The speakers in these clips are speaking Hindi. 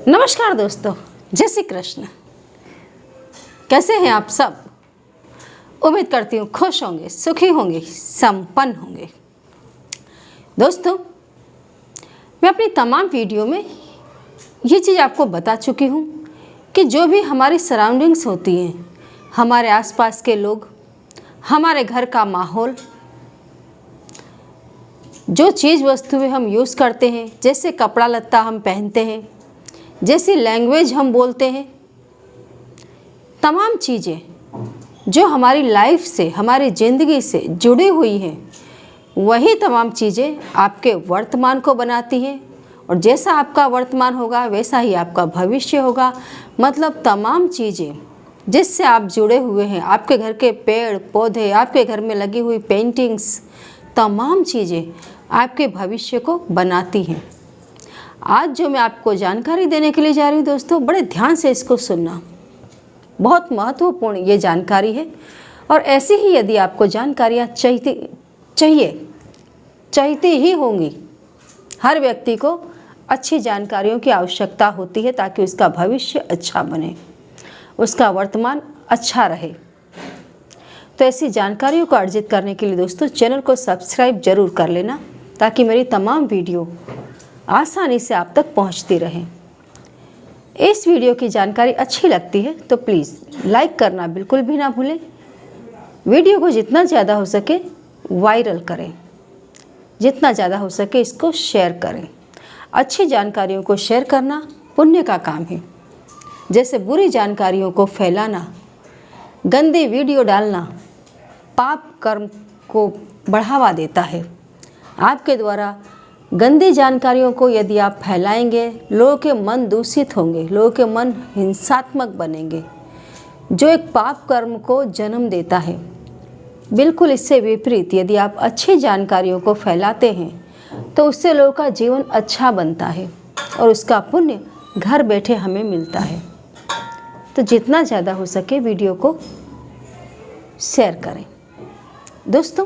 नमस्कार दोस्तों, जय श्री कृष्ण। कैसे हैं आप सब? उम्मीद करती हूँ खुश होंगे, सुखी होंगे, संपन्न होंगे। दोस्तों, मैं अपनी तमाम वीडियो में ये चीज़ आपको बता चुकी हूँ कि जो भी हमारी सराउंडिंग्स होती हैं, हमारे आसपास के लोग, हमारे घर का माहौल, जो चीज़ वस्तुएं हम यूज़ करते हैं, जैसे कपड़ा लत्ता हम पहनते हैं, जैसी लैंग्वेज हम बोलते हैं, तमाम चीज़ें जो हमारी लाइफ से, हमारी ज़िंदगी से जुड़ी हुई हैं, वही तमाम चीज़ें आपके वर्तमान को बनाती हैं। और जैसा आपका वर्तमान होगा वैसा ही आपका भविष्य होगा। मतलब तमाम चीज़ें जिससे आप जुड़े हुए हैं, आपके घर के पेड़ पौधे, आपके घर में लगी हुई पेंटिंग्स, तमाम चीज़ें आपके भविष्य को बनाती हैं। आज जो मैं आपको जानकारी देने के लिए जा रही हूँ दोस्तों, बड़े ध्यान से इसको सुनना। बहुत महत्वपूर्ण ये जानकारी है। और ऐसी ही यदि आपको जानकारियाँ चाहती ही होंगी, हर व्यक्ति को अच्छी जानकारियों की आवश्यकता होती है ताकि उसका भविष्य अच्छा बने, उसका वर्तमान अच्छा रहे। तो ऐसी जानकारियों को अर्जित करने के लिए दोस्तों चैनल को सब्सक्राइब जरूर कर लेना ताकि मेरी तमाम वीडियो आसानी से आप तक पहुंचती रहे। इस वीडियो की जानकारी अच्छी लगती है तो प्लीज़ लाइक करना बिल्कुल भी ना भूलें। वीडियो को जितना ज़्यादा हो सके वायरल करें, जितना ज़्यादा हो सके इसको शेयर करें। अच्छी जानकारियों को शेयर करना पुण्य का काम है। जैसे बुरी जानकारियों को फैलाना, गंदी वीडियो डालना पाप कर्म को बढ़ावा देता है। आपके द्वारा गंदी जानकारियों को यदि आप फैलाएंगे, लोगों के मन दूषित होंगे, लोगों के मन हिंसात्मक बनेंगे, जो एक पाप कर्म को जन्म देता है। बिल्कुल इससे विपरीत यदि आप अच्छी जानकारियों को फैलाते हैं तो उससे लोगों का जीवन अच्छा बनता है और उसका पुण्य घर बैठे हमें मिलता है। तो जितना ज़्यादा हो सके वीडियो को शेयर करें। दोस्तों,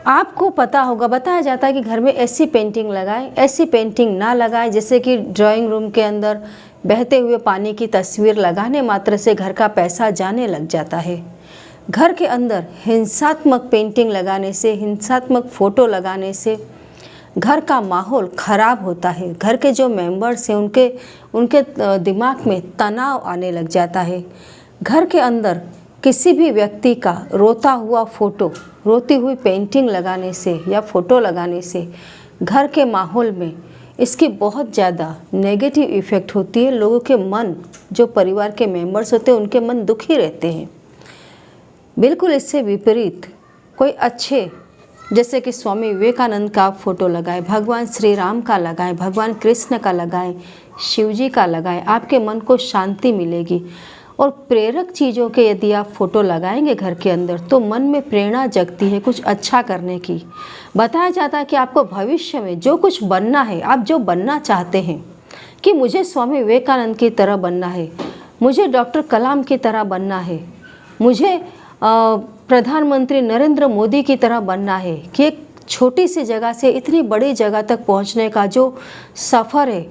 आपको पता होगा, बताया जाता है कि घर में ऐसी पेंटिंग लगाएं, ऐसी पेंटिंग ना लगाएं। जैसे कि ड्राइंग रूम के अंदर बहते हुए पानी की तस्वीर लगाने मात्र से घर का पैसा जाने लग जाता है। घर के अंदर हिंसात्मक पेंटिंग लगाने से, हिंसात्मक फ़ोटो लगाने से घर का माहौल ख़राब होता है। घर के जो मेंबर्स हैं उनके दिमाग में तनाव आने लग जाता है। घर के अंदर किसी भी व्यक्ति का रोता हुआ फ़ोटो, रोती हुई पेंटिंग लगाने से या फ़ोटो लगाने से घर के माहौल में इसकी बहुत ज़्यादा नेगेटिव इफ़ेक्ट होती है। लोगों के मन, जो परिवार के मेंबर्स होते हैं, उनके मन दुखी रहते हैं। बिल्कुल इससे विपरीत कोई अच्छे, जैसे कि स्वामी विवेकानंद का फ़ोटो लगाएं, भगवान श्री राम का लगाएं, भगवान कृष्ण का लगाएं, शिव जी का लगाएं, आपके मन को शांति मिलेगी। और प्रेरक चीज़ों के यदि आप फ़ोटो लगाएंगे घर के अंदर तो मन में प्रेरणा जगती है कुछ अच्छा करने की। बताया जाता है कि आपको भविष्य में जो कुछ बनना है, आप जो बनना चाहते हैं कि मुझे स्वामी विवेकानंद की तरह बनना है, मुझे डॉक्टर कलाम की तरह बनना है, मुझे प्रधानमंत्री नरेंद्र मोदी की तरह बनना है, कि एक छोटी सी जगह से इतनी बड़ी जगह तक पहुंचने का जो सफ़र है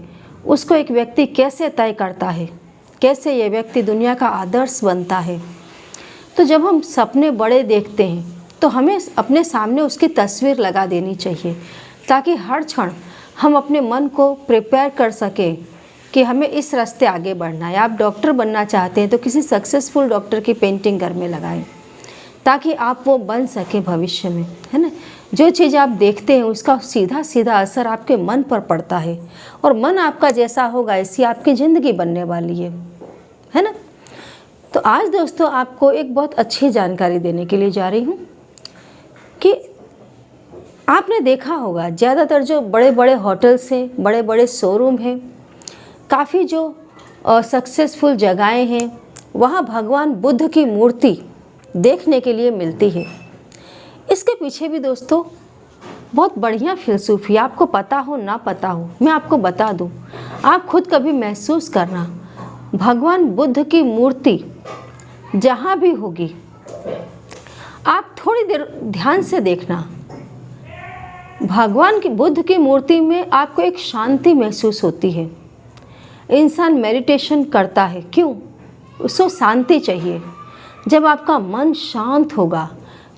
उसको एक व्यक्ति कैसे तय करता है, कैसे ये व्यक्ति दुनिया का आदर्श बनता है। तो जब हम सपने बड़े देखते हैं तो हमें अपने सामने उसकी तस्वीर लगा देनी चाहिए ताकि हर क्षण हम अपने मन को प्रिपेयर कर सकें कि हमें इस रास्ते आगे बढ़ना है। आप डॉक्टर बनना चाहते हैं तो किसी सक्सेसफुल डॉक्टर की पेंटिंग घर में लगाएं ताकि आप वो बन सकें भविष्य में, है ना। जो चीज़ आप देखते हैं उसका सीधा सीधा असर आपके मन पर पड़ता है और मन आपका जैसा होगा ऐसी आपकी ज़िंदगी बनने वाली है ना। तो आज दोस्तों आपको एक बहुत अच्छी जानकारी देने के लिए जा रही हूँ कि आपने देखा होगा ज़्यादातर जो बड़े बड़े होटल्स हैं, बड़े बड़े शोरूम हैं, काफ़ी जो सक्सेसफुल जगहें हैं, वहाँ भगवान बुद्ध की मूर्ति देखने के लिए मिलती है। इसके पीछे भी दोस्तों बहुत बढ़िया फिलसूफी, आपको पता हो ना पता हो मैं आपको बता दूँ, आप खुद कभी महसूस करना। भगवान बुद्ध की मूर्ति जहाँ भी होगी आप थोड़ी देर ध्यान से देखना, भगवान की बुद्ध की मूर्ति में आपको एक शांति महसूस होती है। इंसान मेडिटेशन करता है क्यों? उसको शांति चाहिए। जब आपका मन शांत होगा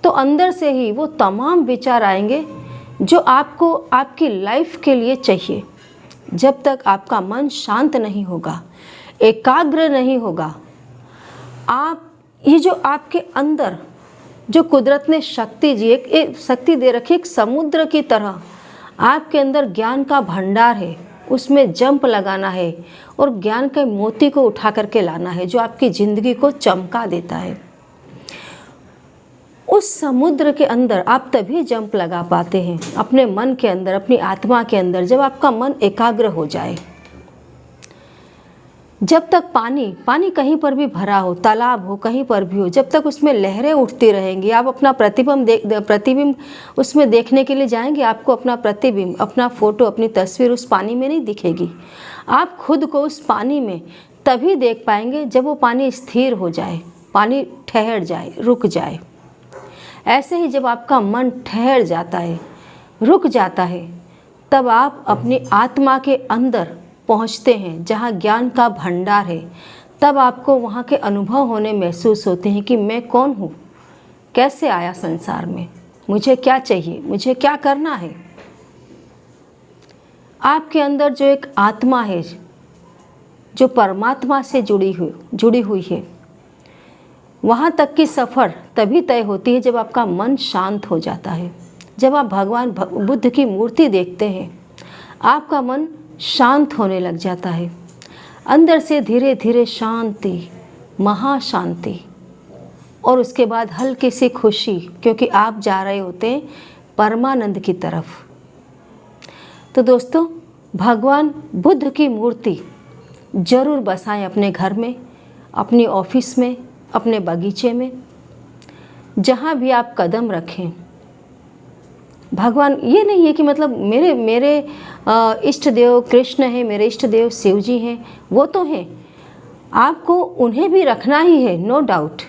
तो अंदर से ही वो तमाम विचार आएंगे जो आपको आपकी लाइफ के लिए चाहिए। जब तक आपका मन शांत नहीं होगा, एकाग्र नहीं होगा, आप ये जो आपके अंदर जो कुदरत ने शक्ति जी एक शक्ति दे रखी, एक समुद्र की तरह आपके अंदर ज्ञान का भंडार है, उसमें जंप लगाना है और ज्ञान के मोती को उठा करके लाना है जो आपकी ज़िंदगी को चमका देता है। उस समुद्र के अंदर आप तभी जंप लगा पाते हैं, अपने मन के अंदर, अपनी आत्मा के अंदर, जब आपका मन एकाग्र हो जाए। जब तक पानी कहीं पर भी भरा हो, तालाब हो, कहीं पर भी हो, जब तक उसमें लहरें उठती रहेंगी, आप अपना प्रतिबिंब उसमें देखने के लिए जाएंगे, आपको अपना प्रतिबिंब, अपना फ़ोटो, अपनी तस्वीर उस पानी में नहीं दिखेगी। आप खुद को उस पानी में तभी देख पाएंगे जब वो पानी स्थिर हो जाए, पानी ठहर जाए, रुक जाए। ऐसे ही जब आपका मन ठहर जाता है, रुक जाता है, तब आप अपनी आत्मा के अंदर पहुंचते हैं जहां ज्ञान का भंडार है। तब आपको वहां के अनुभव होने महसूस होते हैं कि मैं कौन हूँ, कैसे आया संसार में, मुझे क्या चाहिए, मुझे क्या करना है। आपके अंदर जो एक आत्मा है जो परमात्मा से जुड़ी हुई है, वहाँ तक की सफ़र तभी तय होती है जब आपका मन शांत हो जाता है। जब आप भगवान बुद्ध की मूर्ति देखते हैं, आपका मन शांत होने लग जाता है। अंदर से धीरे धीरे शांति, महाशांति, और उसके बाद हल्की सी खुशी, क्योंकि आप जा रहे होते हैं परमानंद की तरफ। तो दोस्तों, भगवान बुद्ध की मूर्ति ज़रूर बसाएं अपने घर में, अपनी ऑफिस में, अपने बगीचे में, जहाँ भी आप कदम रखें। भगवान ये नहीं है कि मतलब मेरे इष्ट देव कृष्ण है, मेरे इष्ट देव शिव जी हैं, वो तो हैं, आपको उन्हें भी रखना ही है, नो डाउट।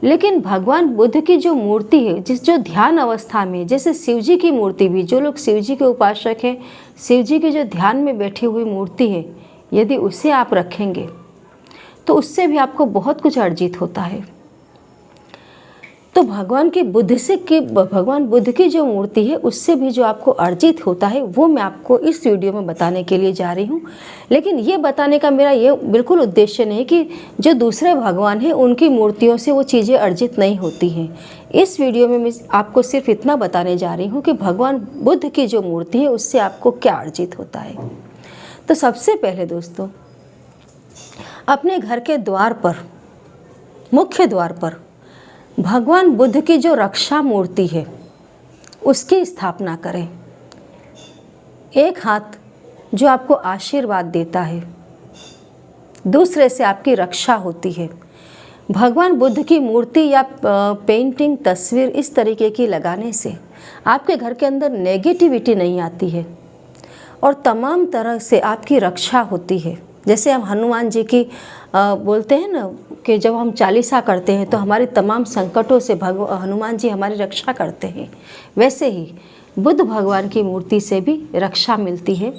लेकिन भगवान बुद्ध की जो मूर्ति है, जो ध्यान अवस्था में, जैसे शिव जी की मूर्ति भी, जो लोग शिव जी के उपासक हैं, शिव जी के जो ध्यान में बैठी हुई मूर्ति है, यदि उसे आप रखेंगे तो उससे भी आपको बहुत कुछ अर्जित होता है। तो भगवान बुद्ध की जो मूर्ति है, उससे भी जो आपको अर्जित होता है, वो मैं आपको इस वीडियो में बताने के लिए जा रही हूँ। लेकिन ये बताने का मेरा ये बिल्कुल उद्देश्य नहीं कि जो दूसरे भगवान हैं उनकी मूर्तियों से वो चीज़ें अर्जित नहीं होती हैं। इस वीडियो में मैं आपको सिर्फ इतना बताने जा रही हूँ कि भगवान बुद्ध की जो मूर्ति है उससे आपको क्या अर्जित होता है। तो सबसे पहले दोस्तों, अपने घर के द्वार पर, मुख्य द्वार पर भगवान बुद्ध की जो रक्षा मूर्ति है उसकी स्थापना करें। एक हाथ जो आपको आशीर्वाद देता है, दूसरे से आपकी रक्षा होती है। भगवान बुद्ध की मूर्ति या पेंटिंग, तस्वीर इस तरीके की लगाने से आपके घर के अंदर नेगेटिविटी नहीं आती है और तमाम तरह से आपकी रक्षा होती है। जैसे हम हनुमान जी की बोलते हैं ना कि जब हम चालीसा करते हैं तो हमारे तमाम संकटों से हनुमान जी हमारी रक्षा करते हैं, वैसे ही बुद्ध भगवान की मूर्ति से भी रक्षा मिलती है,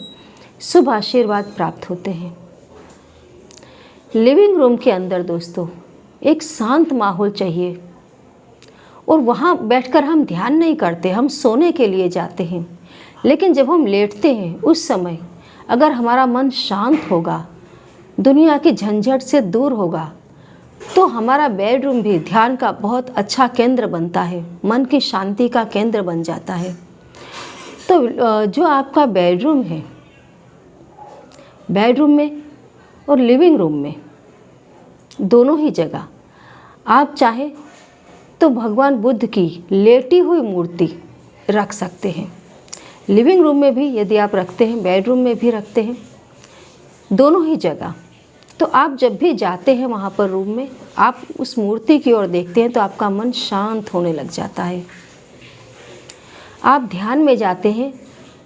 शुभ आशीर्वाद प्राप्त होते हैं। लिविंग रूम के अंदर दोस्तों एक शांत माहौल चाहिए, और वहाँ बैठकर हम ध्यान नहीं करते, हम सोने के लिए जाते हैं। लेकिन जब हम लेटते हैं उस समय अगर हमारा मन शांत होगा, दुनिया की झंझट से दूर होगा, तो हमारा बेडरूम भी ध्यान का बहुत अच्छा केंद्र बनता है, मन की शांति का केंद्र बन जाता है। तो जो आपका बेडरूम है, बेडरूम में और लिविंग रूम में, दोनों ही जगह आप चाहें तो भगवान बुद्ध की लेटी हुई मूर्ति रख सकते हैं। लिविंग रूम में भी यदि आप रखते हैं, बेडरूम में भी रखते हैं, दोनों ही जगह। तो आप जब भी जाते हैं वहाँ पर रूम में, आप उस मूर्ति की ओर देखते हैं तो आपका मन शांत होने लग जाता है। आप ध्यान में जाते हैं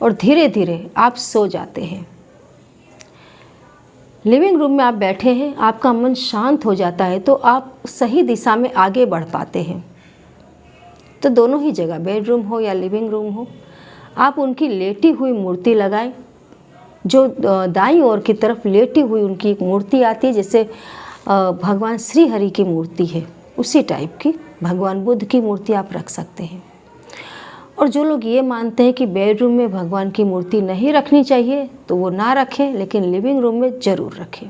और धीरे धीरे आप सो जाते हैं। लिविंग रूम में आप बैठे हैं, आपका मन शांत हो जाता है तो आप सही दिशा में आगे बढ़ पाते हैं। तो दोनों ही जगह, बेडरूम हो या लिविंग रूम हो, आप उनकी लेटी हुई मूर्ति लगाएं जो दाईं ओर की तरफ लेटी हुई उनकी एक मूर्ति आती है, जैसे भगवान श्री हरि की मूर्ति है, उसी टाइप की भगवान बुद्ध की मूर्ति आप रख सकते हैं। और जो लोग ये मानते हैं कि बेडरूम में भगवान की मूर्ति नहीं रखनी चाहिए तो वो ना रखें, लेकिन लिविंग रूम में ज़रूर रखें।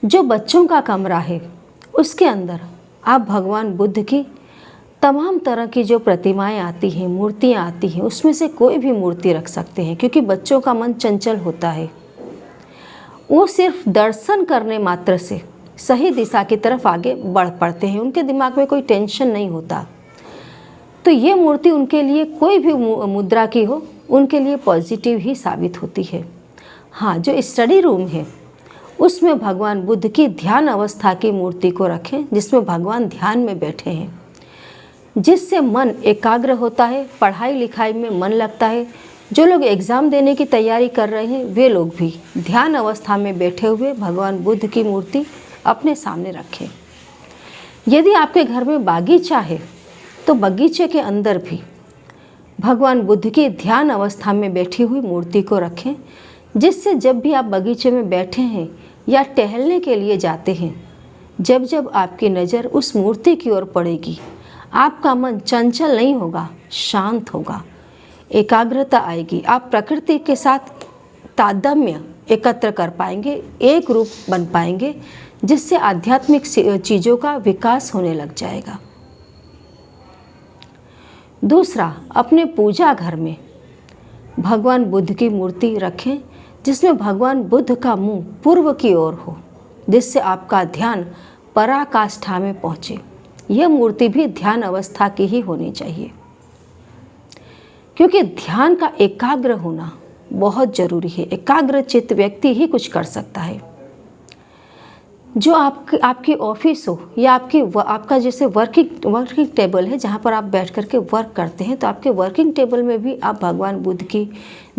जो बच्चों का कमरा है उसके अंदर आप भगवान बुद्ध की तमाम तरह की जो प्रतिमाएं आती हैं, मूर्तियां आती हैं, उसमें से कोई भी मूर्ति रख सकते हैं, क्योंकि बच्चों का मन चंचल होता है। वो सिर्फ दर्शन करने मात्र से सही दिशा की तरफ आगे बढ़ पड़ते हैं, उनके दिमाग में कोई टेंशन नहीं होता। तो ये मूर्ति उनके लिए कोई भी मुद्रा की हो, उनके लिए पॉजिटिव ही साबित होती है। हाँ, जो स्टडी रूम है उसमें भगवान बुद्ध की ध्यान अवस्था की मूर्ति को रखें, जिसमें भगवान ध्यान में बैठे हैं, जिससे मन एकाग्र होता है, पढ़ाई लिखाई में मन लगता है। जो लोग एग्ज़ाम देने की तैयारी कर रहे हैं वे लोग भी ध्यान अवस्था में बैठे हुए भगवान बुद्ध की मूर्ति अपने सामने रखें। यदि आपके घर में बागीचा है तो बगीचे के अंदर भी भगवान बुद्ध की ध्यान अवस्था में बैठी हुई मूर्ति को रखें, जिससे जब भी आप बगीचे में बैठे हैं या टहलने के लिए जाते हैं, जब जब आपकी नज़र उस मूर्ति की ओर पड़ेगी, आपका मन चंचल नहीं होगा, शांत होगा, एकाग्रता आएगी। आप प्रकृति के साथ तादात्म्य एकत्र कर पाएंगे, एक रूप बन पाएंगे, जिससे आध्यात्मिक चीज़ों का विकास होने लग जाएगा। दूसरा, अपने पूजा घर में भगवान बुद्ध की मूर्ति रखें, जिसमें भगवान बुद्ध का मुंह पूर्व की ओर हो, जिससे आपका ध्यान पराकाष्ठा में पहुँचे। यह मूर्ति भी ध्यान अवस्था की ही होनी चाहिए, क्योंकि ध्यान का एकाग्र होना बहुत ज़रूरी है। एकाग्र चित्त व्यक्ति ही कुछ कर सकता है। जो आपकी ऑफिस हो या आपका जैसे वर्किंग टेबल है, जहाँ पर आप बैठ कर के वर्क करते हैं, तो आपके वर्किंग टेबल में भी आप भगवान बुद्ध की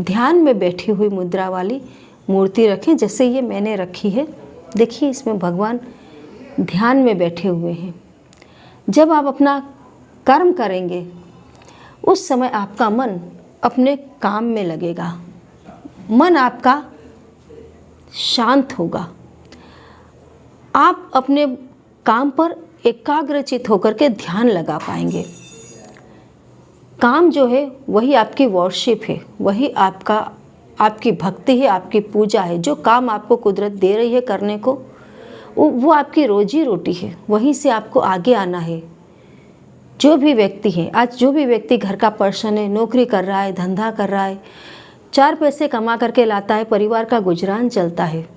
ध्यान में बैठी हुई मुद्रा वाली मूर्ति रखें, जैसे ये मैंने रखी है। देखिए, इसमें भगवान ध्यान में बैठे हुए हैं। जब आप अपना कर्म करेंगे उस समय आपका मन अपने काम में लगेगा, मन आपका शांत होगा, आप अपने काम पर एकाग्रचित होकर के ध्यान लगा पाएंगे। काम जो है वही आपकी वर्शिप है, वही आपकी भक्ति है, आपकी पूजा है। जो काम आपको कुदरत दे रही है करने को, वो आपकी रोजी रोटी है, वहीं से आपको आगे आना है। जो भी व्यक्ति है, आज जो भी व्यक्ति घर का पर्सन है, नौकरी कर रहा है, धंधा कर रहा है, 4 पैसे कमा करके लाता है, परिवार का गुजरान चलता है,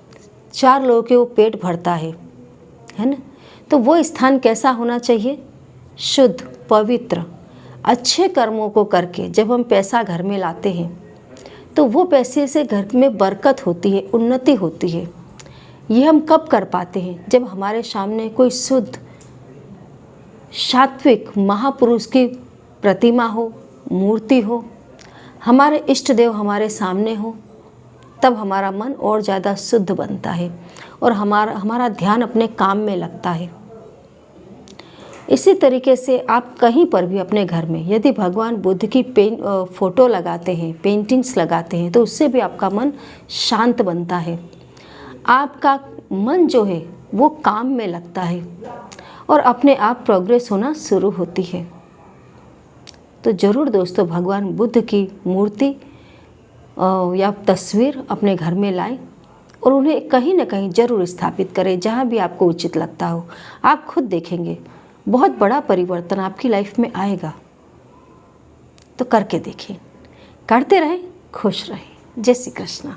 4 लोगों के वो पेट भरता है ना। तो वो स्थान कैसा होना चाहिए? शुद्ध, पवित्र, अच्छे कर्मों को करके जब हम पैसा घर में लाते हैं तो वो पैसे से घर में बरकत होती है, उन्नति होती है। ये हम कब कर पाते हैं? जब हमारे सामने कोई शुद्ध सात्विक महापुरुष की प्रतिमा हो, मूर्ति हो, हमारे इष्ट देव हमारे सामने हो, तब हमारा मन और ज़्यादा शुद्ध बनता है और हमारा ध्यान अपने काम में लगता है। इसी तरीके से आप कहीं पर भी अपने घर में यदि भगवान बुद्ध की फ़ोटो लगाते हैं, पेंटिंग्स लगाते हैं, तो उससे भी आपका मन शांत बनता है। आपका मन जो है वो काम में लगता है और अपने आप प्रोग्रेस होना शुरू होती है। तो ज़रूर दोस्तों, भगवान बुद्ध की मूर्ति या तस्वीर अपने घर में लाएं और उन्हें कहीं ना कहीं ज़रूर स्थापित करें, जहाँ भी आपको उचित लगता हो। आप खुद देखेंगे बहुत बड़ा परिवर्तन आपकी लाइफ में आएगा। तो करके देखिए, करते रहें, खुश रहें। जय श्री कृष्ण।